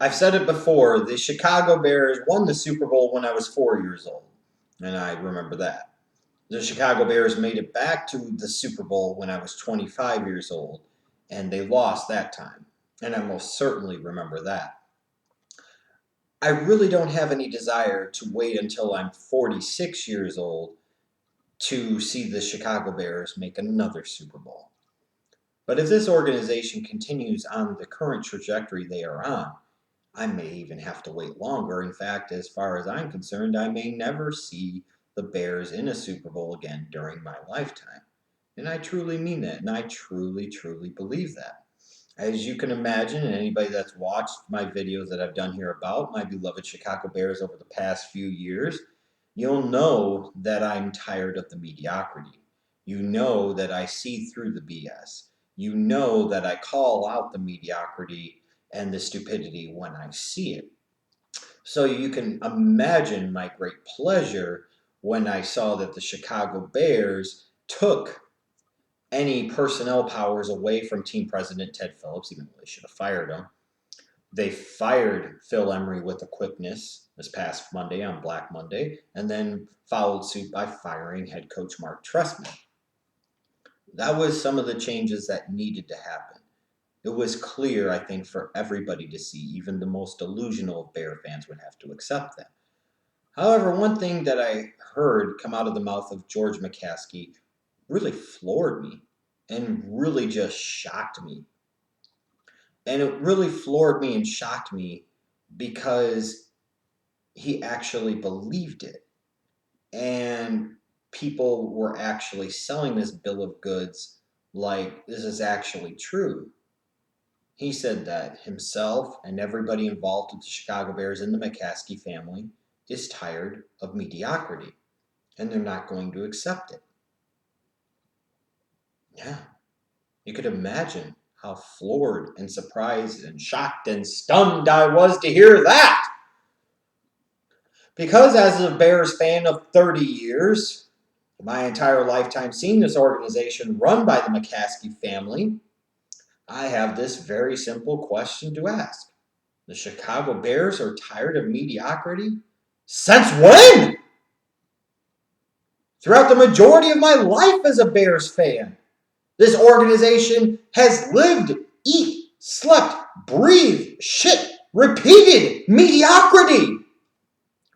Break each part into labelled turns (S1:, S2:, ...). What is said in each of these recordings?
S1: I've said it before, the Chicago Bears won the Super Bowl when I was 4 years old, and I remember that. The Chicago Bears made it back to the Super Bowl when I was 25 years old, and they lost that time, and I most certainly remember that. I really don't have any desire to wait until I'm 46 years old to see the Chicago Bears make another Super Bowl. But if this organization continues on the current trajectory they are on, I may even have to wait longer. In fact, as far as I'm concerned, I may never see the Bears in a Super Bowl again during my lifetime. And I truly mean that, and I truly, truly believe that. As you can imagine, and anybody that's watched my videos that I've done here about my beloved Chicago Bears over the past few years, you'll know that I'm tired of the mediocrity. You know that I see through the BS. You know that I call out the mediocrity and the stupidity when I see it. So you can imagine my great pleasure when I saw that the Chicago Bears took any personnel powers away from team president Ted Phillips, even though they should have fired him. They fired Phil Emery with a quickness this past Monday on Black Monday, and then followed suit by firing head coach Mark Trestman. That was some of the changes that needed to happen. It was clear, I think, for everybody to see. Even the most delusional of Bear fans would have to accept that. However, one thing that I heard come out of the mouth of George McCaskey really floored me and really just shocked me. And it really floored me and shocked me because he actually believed it. And people were actually selling this bill of goods like this is actually true. He said that himself and everybody involved with the Chicago Bears and the McCaskey family is tired of mediocrity, and they're not going to accept it. Yeah, you could imagine how floored and surprised and shocked and stunned I was to hear that. Because as a Bears fan of 30 years, my entire lifetime seeing this organization run by the McCaskey family, I have this very simple question to ask. The Chicago Bears are tired of mediocrity? Since when? Throughout the majority of my life as a Bears fan, this organization has lived, eat, slept, breathed, shit, repeated mediocrity.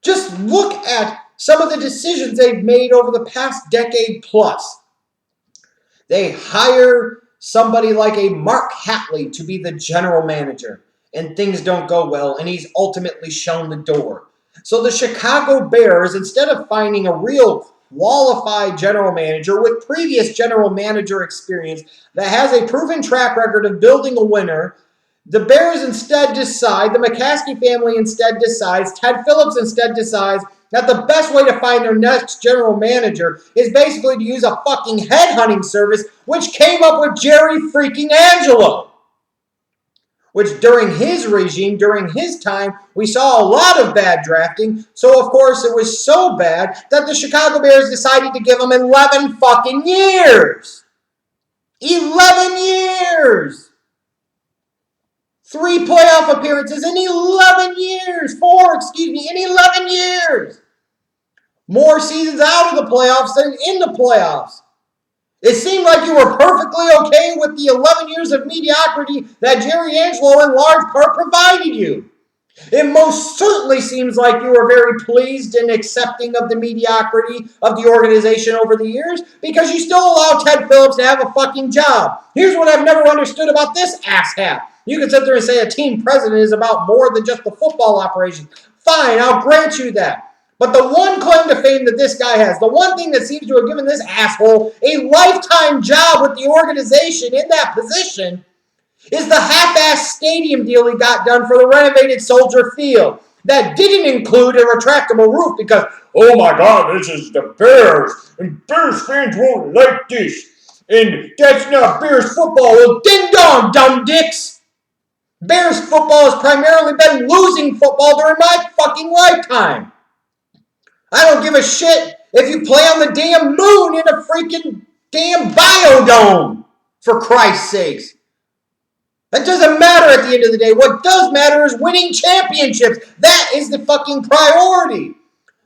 S1: Just look at some of the decisions they've made over the past decade plus. They hire somebody like a Mark Hatley to be the general manager, and things don't go well, and he's ultimately shown the door. So the Chicago Bears, instead of finding a real qualified general manager with previous general manager experience that has a proven track record of building a winner, the Bears instead decide, the McCaskey family instead decides, Ted Phillips instead decides that the best way to find their next general manager is basically to use a fucking headhunting service, which came up with Jerry freaking Angelo. Which during his regime, during his time, we saw a lot of bad drafting. So, of course, it was so bad that the Chicago Bears decided to give him 11 fucking years. 11 years! 3 playoff appearances in 11 years. 4, in 11 years. More seasons out of the playoffs than in the playoffs. It seemed like you were perfectly okay with the 11 years of mediocrity that Jerry Angelo in large part provided you. It most certainly seems like you were very pleased and accepting of the mediocrity of the organization over the years because you still allow Ted Phillips to have a fucking job. Here's what I've never understood about this asshat. You can sit there and say a team president is about more than just the football operation. Fine, I'll grant you that. But the one claim to fame that this guy has, the one thing that seems to have given this asshole a lifetime job with the organization in that position is the half-ass stadium deal he got done for the renovated Soldier Field that didn't include a retractable roof because, oh my God, this is the Bears, and Bears fans won't like this, and that's not Bears football. Well, ding-dong, dumb dicks. Bears football has primarily been losing football during my fucking lifetime. I don't give a shit if you play on the damn moon in a freaking damn biodome, for Christ's sakes. That doesn't matter at the end of the day. What does matter is winning championships. That is the fucking priority.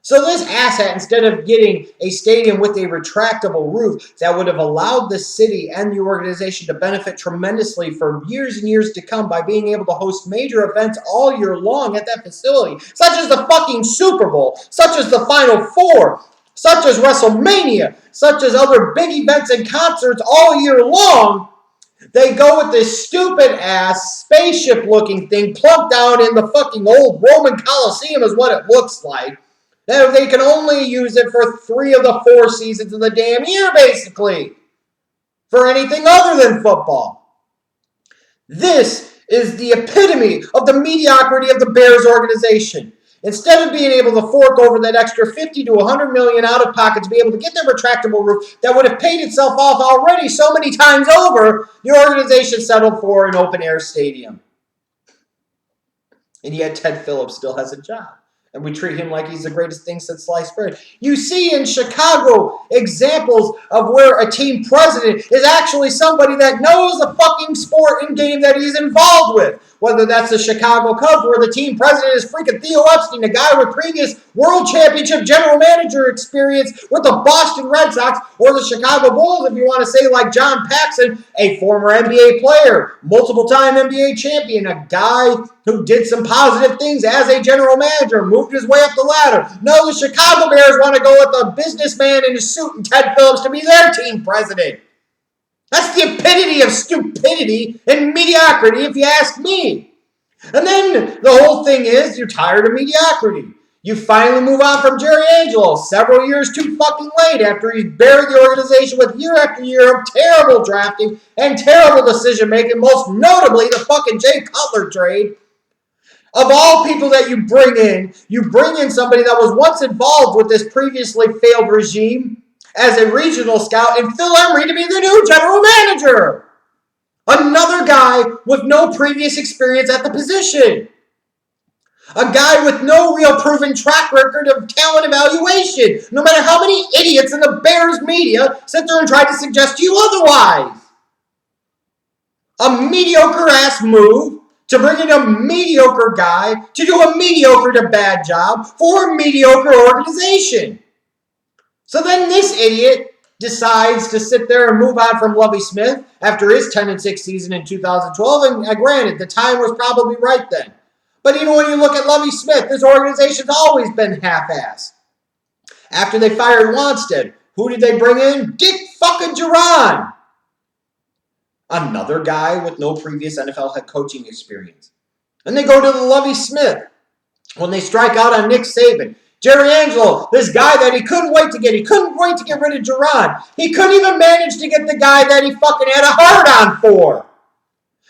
S1: So this asshat, instead of getting a stadium with a retractable roof that would have allowed the city and the organization to benefit tremendously for years and years to come by being able to host major events all year long at that facility, such as the fucking Super Bowl, such as the Final Four, such as WrestleMania, such as other big events and concerts all year long, they go with this stupid-ass spaceship-looking thing plunked down in the fucking old Roman Coliseum is what it looks like. They can only use it for 3 of the 4 seasons of the damn year, basically, for anything other than football. This is the epitome of the mediocrity of the Bears organization. Instead of being able to fork over that extra $50 to $100 million out of pocket to be able to get that retractable roof that would have paid itself off already so many times over, the organization settled for an open-air stadium. And yet Ted Phillips still has a job. And we treat him like he's the greatest thing since sliced bread. You see in Chicago examples of where a team president is actually somebody that knows the fucking sport and game that he's involved with. Whether that's the Chicago Cubs, where the team president is freaking Theo Epstein, a guy with previous world championship general manager experience with the Boston Red Sox, or the Chicago Bulls, if you want to say like John Paxson, a former NBA player, multiple-time NBA champion, a guy who did some positive things as a general manager, moved his way up the ladder. No, the Chicago Bears want to go with a businessman in a suit and Ted Phillips to be their team president. That's the epitome of stupidity and mediocrity, if you ask me. And then the whole thing is you're tired of mediocrity. You finally move on from Jerry Angelo several years too fucking late after he's buried the organization with year after year of terrible drafting and terrible decision-making, most notably the fucking Jay Cutler trade. Of all people that you bring in somebody that was once involved with this previously failed regime as a regional scout, and Phil Emery to be the new general manager. Another guy with no previous experience at the position. A guy with no real proven track record of talent evaluation, no matter how many idiots in the Bears media sit there and try to suggest to you otherwise. A mediocre-ass move to bring in a mediocre guy to do a mediocre to bad job for a mediocre organization. So then this idiot decides to sit there and move on from Lovie Smith after his 10-6 season in 2012. And granted, the time was probably right then. But even when you look at Lovie Smith, this organization's always been half-assed. After they fired Wanstead, who did they bring in? Dick fucking Duran. Another guy with no previous NFL head coaching experience. And they go to the Lovie Smith when they strike out on Nick Saban. Jerry Angelo, this guy that he couldn't wait to get. He couldn't wait to get rid of Duran. He couldn't even manage to get the guy that he fucking had a hard-on for.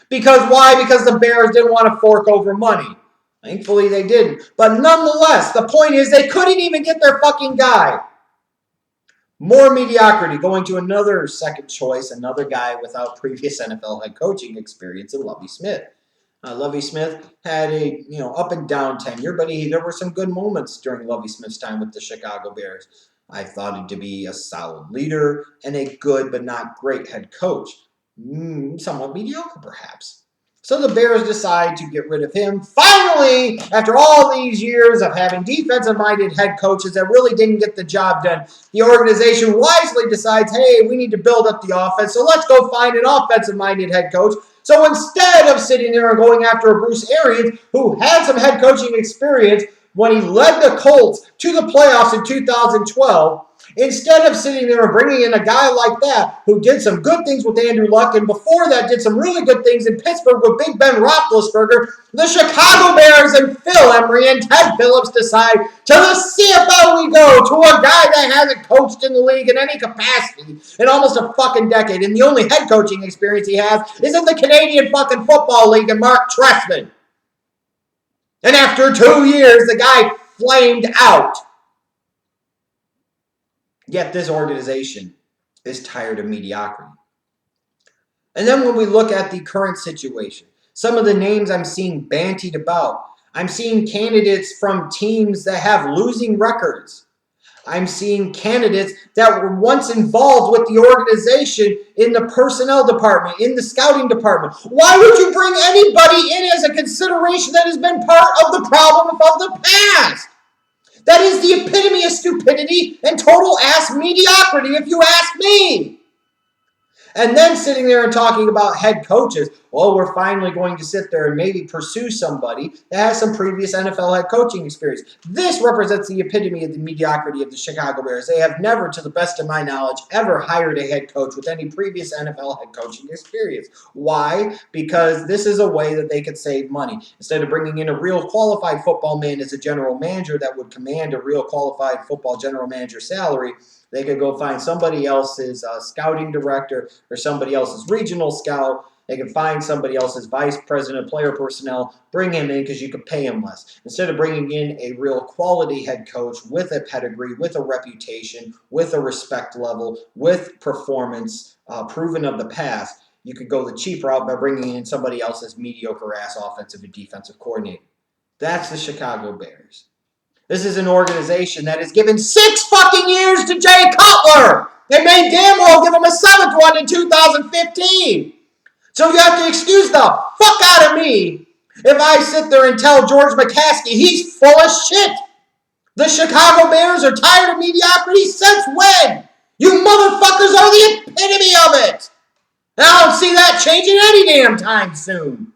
S1: Because why? Because the Bears didn't want to fork over money. Thankfully, they didn't. But nonetheless, the point is they couldn't even get their fucking guy. More mediocrity, going to another second choice, another guy without previous NFL head coaching experience in Lovie Smith. Lovie Smith had a up and down tenure, but there were some good moments during Lovie Smith's time with the Chicago Bears. I thought him to be a solid leader and a good but not great head coach. Somewhat mediocre, perhaps. So the Bears decide to get rid of him. Finally, after all these years of having defensive-minded head coaches that really didn't get the job done, the organization wisely decides, hey, we need to build up the offense, so let's go find an offensive-minded head coach. So instead of sitting there and going after a Bruce Arians, who had some head coaching experience when he led the Colts to the playoffs in 2012, instead of sitting there and bringing in a guy like that who did some good things with Andrew Luck and before that did some really good things in Pittsburgh with Big Ben Roethlisberger, the Chicago Bears and Phil Emery and Ted Phillips decide to the CFL we go, to a guy that hasn't coached in the league in any capacity in almost a fucking decade. And the only head coaching experience he has is in the Canadian fucking Football League and Mark Trestman. And after 2 years, the guy flamed out. Yet this organization is tired of mediocrity. And then when we look at the current situation, some of the names I'm seeing bantied about, I'm seeing candidates from teams that have losing records. I'm seeing candidates that were once involved with the organization in the personnel department, in the scouting department. Why would you bring anybody in as a consideration that has been part of the problem of the past? That is the epitome of stupidity and total ass mediocrity, if you ask me. And then sitting there and talking about head coaches. Well, we're finally going to sit there and maybe pursue somebody that has some previous NFL head coaching experience. This represents the epitome of the mediocrity of the Chicago Bears. They have never, to the best of my knowledge, ever hired a head coach with any previous NFL head coaching experience. Why? Because this is a way that they could save money. Instead of bringing in a real qualified football man as a general manager that would command a real qualified football general manager salary, they could go find somebody else's scouting director or somebody else's regional scout. They can find somebody else's vice president of player personnel, bring him in because you could pay him less. Instead of bringing in a real quality head coach with a pedigree, with a reputation, with a respect level, with performance proven of the past, you could go the cheap route by bringing in somebody else's mediocre-ass offensive and defensive coordinator. That's the Chicago Bears. This is an organization that has given 6 fucking years to Jay Cutler. They made damn well give him a 7th one in 2015. So you have to excuse the fuck out of me if I sit there and tell George McCaskey he's full of shit. The Chicago Bears are tired of mediocrity since when? You motherfuckers are the epitome of it. And I don't see that changing any damn time soon.